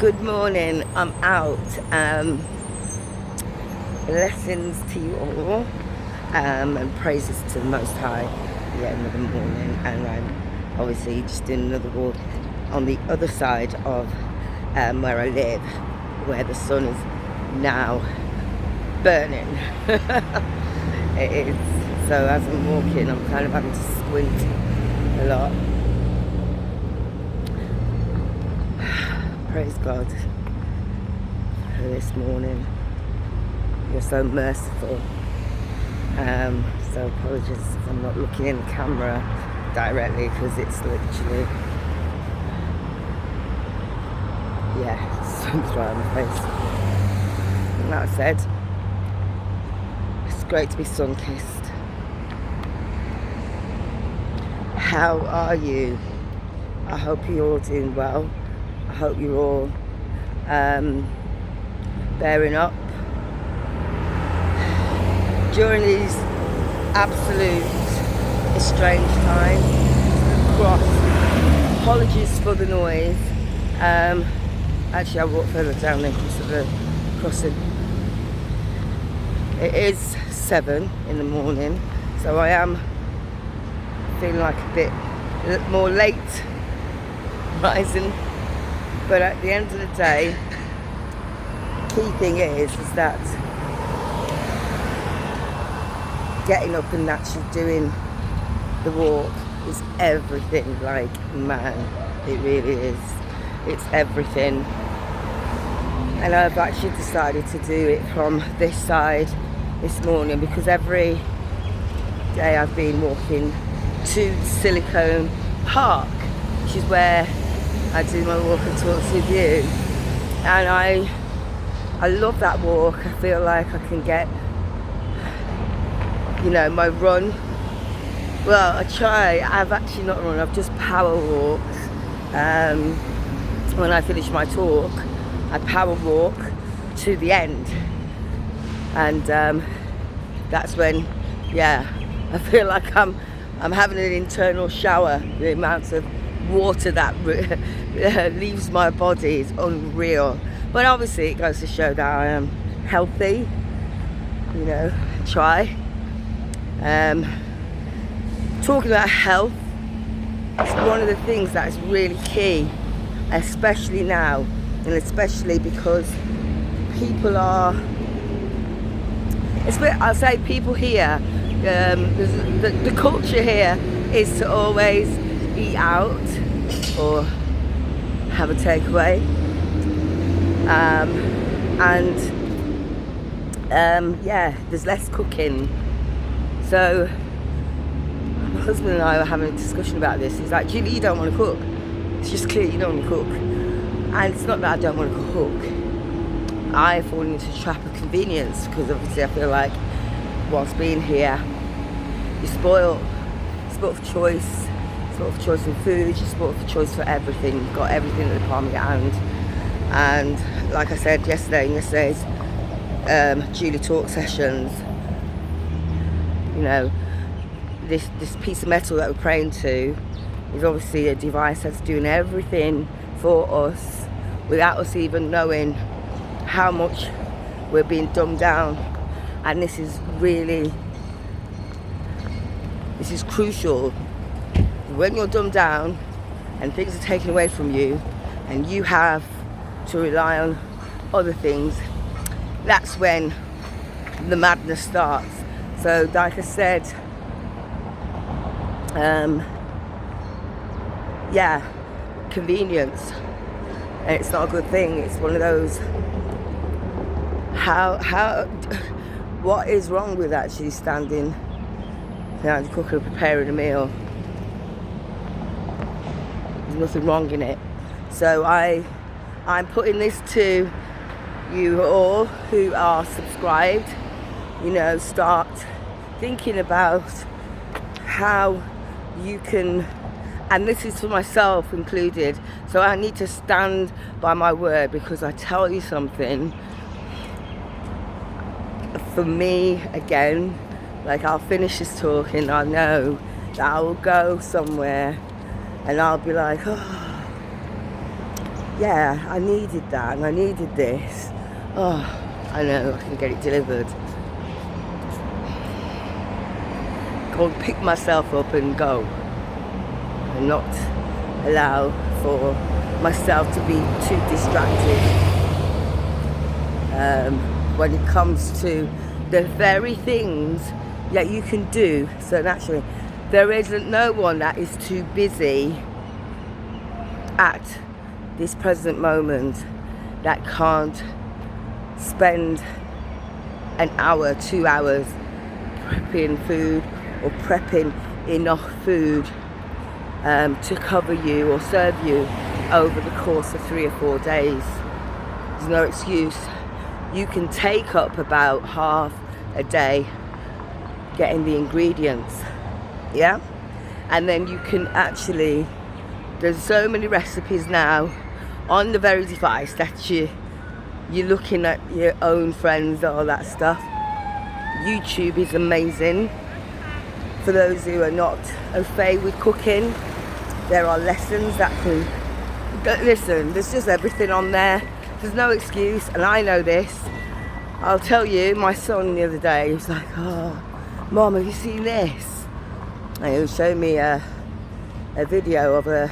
Good morning. I'm out. Blessings to you all, and praises to the Most High. Yeah, another morning, and I'm obviously just doing another walk on the other side of where I live, where the sun is now burning. It is. So as I'm walking, I'm kind of having to squint a lot. Praise God for this morning. You're so merciful. So apologies if I'm not looking in the camera directly, because it's literally, sun's right on my face. And that said, it's great to be sun-kissed. How are you? I hope you're all doing well. I hope you're all bearing up during these absolute strange times. Apologies for the noise. Actually, I walked further down there because of the crossing. It is 7 in the morning, so I am feeling like a bit more late rising. But at the end of the day, key thing is that getting up and actually doing the walk is everything. Like, man, it really is. It's everything. And I've actually decided to do it from this side this morning, because every day I've been walking to Silicone Park, which is where I do my walk and talks with you. And I love that walk. I feel like I can get, my run. Well, I try. I've actually not run. I've just power walked. When I finish my talk, I power walk to the end. And that's when, I feel like I'm having an internal shower. The amount of water that leaves my body is unreal. But obviously it goes to show that I am healthy. Try. Talking about health, it's one of the things that is really key, especially now, and especially because people are, I'll say people here, the culture here is to always eat out or have a takeaway, there's less cooking. So my husband and I were having a discussion about this. He's like, Julie, you don't want to cook. It's just clear you don't want to cook. And it's not that I don't want to cook. I fall into the trap of convenience, because obviously I feel like whilst being here, you're spoiled. Spoiled for choice. Spoiled for choice in food. You're spoiled for choice for everything. You've got everything at the palm of your hand. And like I said yesterday, in yesterday's Julie Talk sessions, this piece of metal that we're praying to is obviously a device that's doing everything for us without us even knowing how much we're being dumbed down. And this is crucial. When you're dumbed down and things are taken away from you and you have to rely on other things, that's when the madness starts. So like I said, convenience, and it's not a good thing. It's one of those, what is wrong with actually standing behind the cooker preparing a meal? There's nothing wrong in it. So I'm putting this to you all who are subscribed. Start thinking about how you can, and this is for myself included, so I need to stand by my word, because I tell you something, for me, again, like, I'll finish this talk and I know that I will go somewhere and I'll be like, oh, yeah, I needed that and I needed this. Oh, I know, I can get it delivered. Go and pick myself up and go. And not allow for myself to be too distracted. When it comes to the very things that you can do. So naturally, there isn't no one that is too busy at this present moment that can't spend an hour, 2 hours prepping food or prepping enough food to cover you or serve you over the course of 3 or 4 days. There's no excuse. You can take up about half a day getting the ingredients, yeah? And then you can actually, there's so many recipes now on the very device that you're looking at your own friends, all that stuff. YouTube is amazing. For those who are not au fait with cooking, there are lessons that can, listen, there's just everything on there. There's no excuse, and I know this. I'll tell you, my son the other day, he was like, oh, Mom, have you seen this? And he was showing me a video of a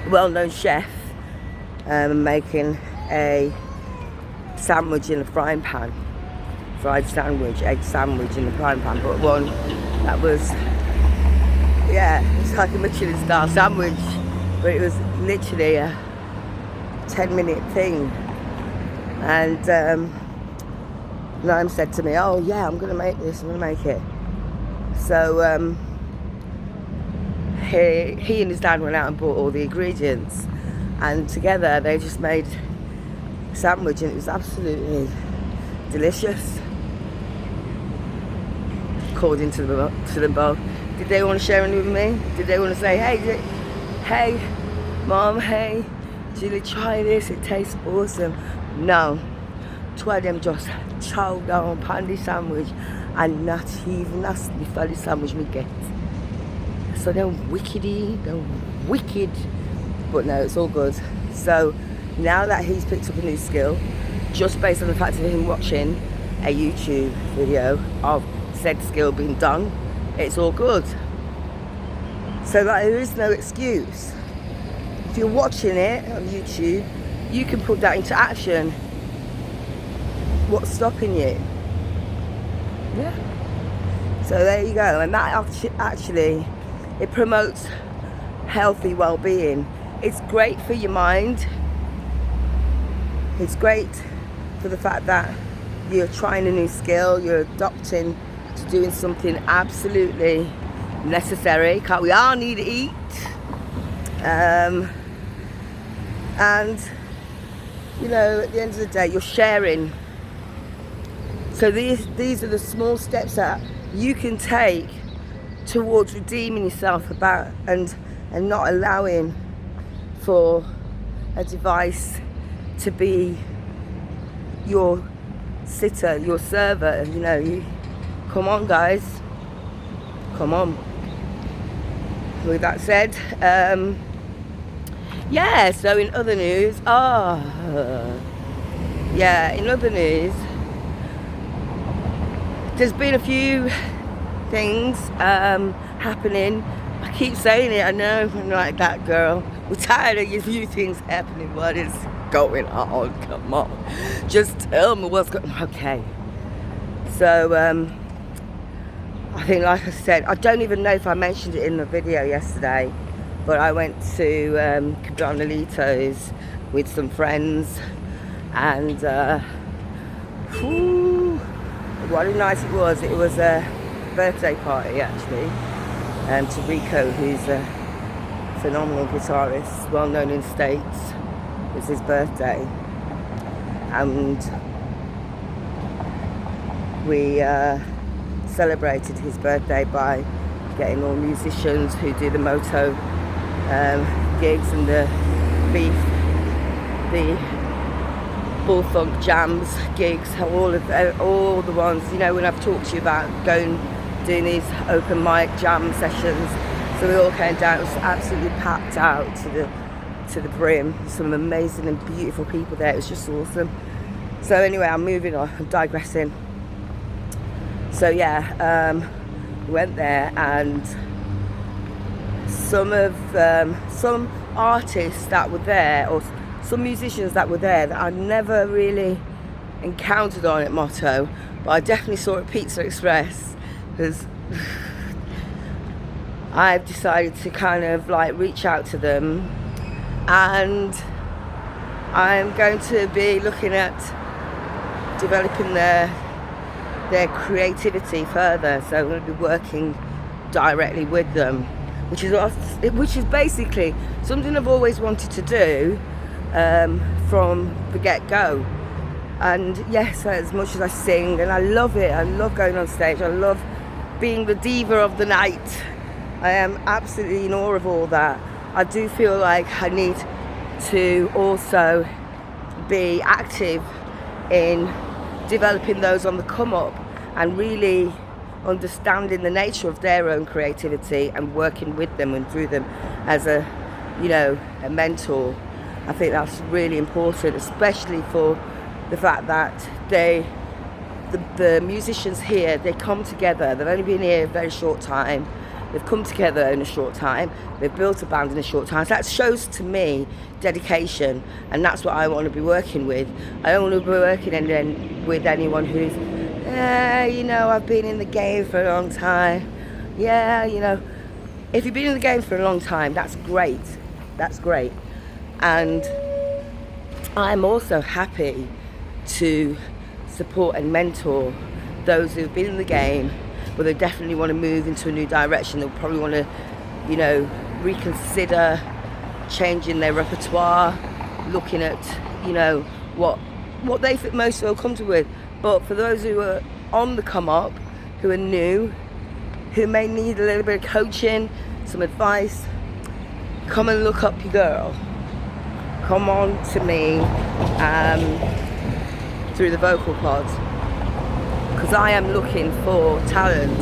well-known chef making a sandwich in a frying pan. Fried sandwich, egg sandwich in the frying pan, but one that was, yeah, it's like a Michelin star sandwich, but it was literally a 10-minute thing. And Naim said to me, oh yeah, I'm gonna make this, I'm gonna make it. So he and his dad went out and bought all the ingredients, and together they just made a sandwich, and it was absolutely delicious, according to them both. Did they want to share any with me? Did they want to say, hey, Mom, hey, Julie, try this, it tastes awesome? No. Two of them just chow down on the sandwich and not even ask me for the sandwich me get. So they're wicked. But no, it's all good. So now that he's picked up a new skill, just based on the fact of him watching a YouTube video of said skill being done, it's all good. So that there is no excuse. If you're watching it on YouTube, you can put that into action. What's stopping you? Yeah. So there you go. And that actually, it promotes healthy well-being. It's great for your mind. It's great for the fact that you're trying a new skill, you're adopting to doing something absolutely necessary. We all need to eat. And you know, at the end of the day, you're sharing. So these are the small steps that you can take towards redeeming yourself about and not allowing for a device to be your sitter, your server. You know, come on guys, come on. With that said, yeah, so in other news, in other news, there's been a few things happening. I keep saying it, I know, I'm like that girl. We're tired of a few things happening. What is going on? Come on. Just tell me what's going on. Okay. So, I think, like I said, I don't even know if I mentioned it in the video yesterday, but I went to Cabranalito's with some friends, and what a night it was. It was a birthday party, actually, to Rico, who's a phenomenal guitarist, well known in the States. It was his birthday, and we celebrated his birthday by getting all musicians who do the moto gigs and the bullfunk jams gigs, all the ones, you know, when I've talked to you about doing these open mic jam sessions. So we all came down. It was absolutely packed out to the to the brim. Some amazing and beautiful people there. It was just awesome. So anyway, I'm moving on. I'm digressing. So yeah, went there, and some artists that were there, or some musicians that were there, that I never really encountered on at Motto, but I definitely saw at Pizza Express, because I've decided to kind of like reach out to them, and I'm going to be looking at developing their creativity further. So I'm going to be working directly with them, which is basically something I've always wanted to do from the get-go. And yes, as much as I sing, and I love it, I love going on stage, I love being the diva of the night, I am absolutely in awe of all that. I do feel like I need to also be active in developing those on the come up, and really understanding the nature of their own creativity and working with them and through them as a mentor. I think that's really important, especially for the fact that the musicians here, they come together. They've only been here a very short time. They've come together in a short time. They've built a band in a short time. So that shows to me dedication, and that's what I want to be working with. I don't want to be working with anyone who's, I've been in the game for a long time. If you've been in the game for a long time, that's great. That's great. And I'm also happy to support and mentor those who've been in the game, but they definitely want to move into a new direction. They'll probably want to, reconsider changing their repertoire, looking at, what they most feel comfortable with. But for those who are on the come up, who are new, who may need a little bit of coaching, some advice, come and look up your girl. Come on to me through the Vocal Pod, because I am looking for talent.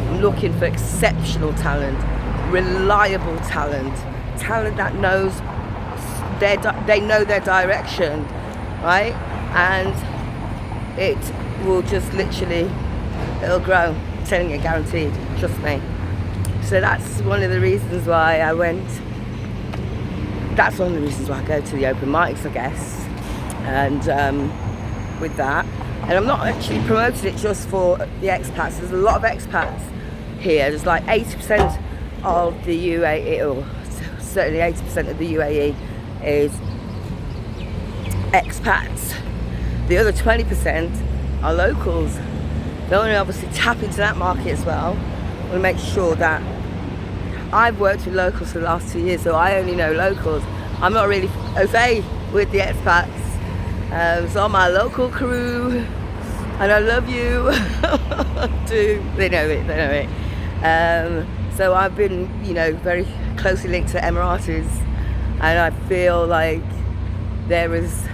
I'm looking for exceptional talent, reliable talent that knows they know their direction, right? And it will just literally, it'll grow. I'm telling you, guaranteed. Trust me. So that's one of the reasons why I went. That's one of the reasons why I go to the open mics, I guess. And with that, and I'm not actually promoting it just for the expats. There's a lot of expats here. There's like 80% of the UAE, or certainly 80% of the UAE is expats. The other 20% are locals. They want to obviously tap into that market as well. I want to make sure that I've worked with locals for the last 2 years, so I only know locals. I'm not really au fait with the expats. So my local crew, and I love you, they know it. So I've been, very closely linked to Emiratis, and I feel like there's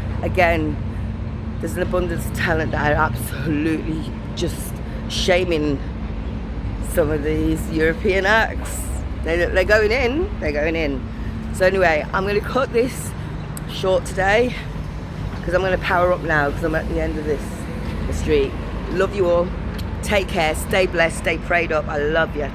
an abundance of talent that are absolutely just shaming some of these European acts. They're going in. So anyway, I'm going to cut this short today, because I'm going to power up now, because I'm at the end of the street. Love you all. Take care. Stay blessed. Stay prayed up. I love you.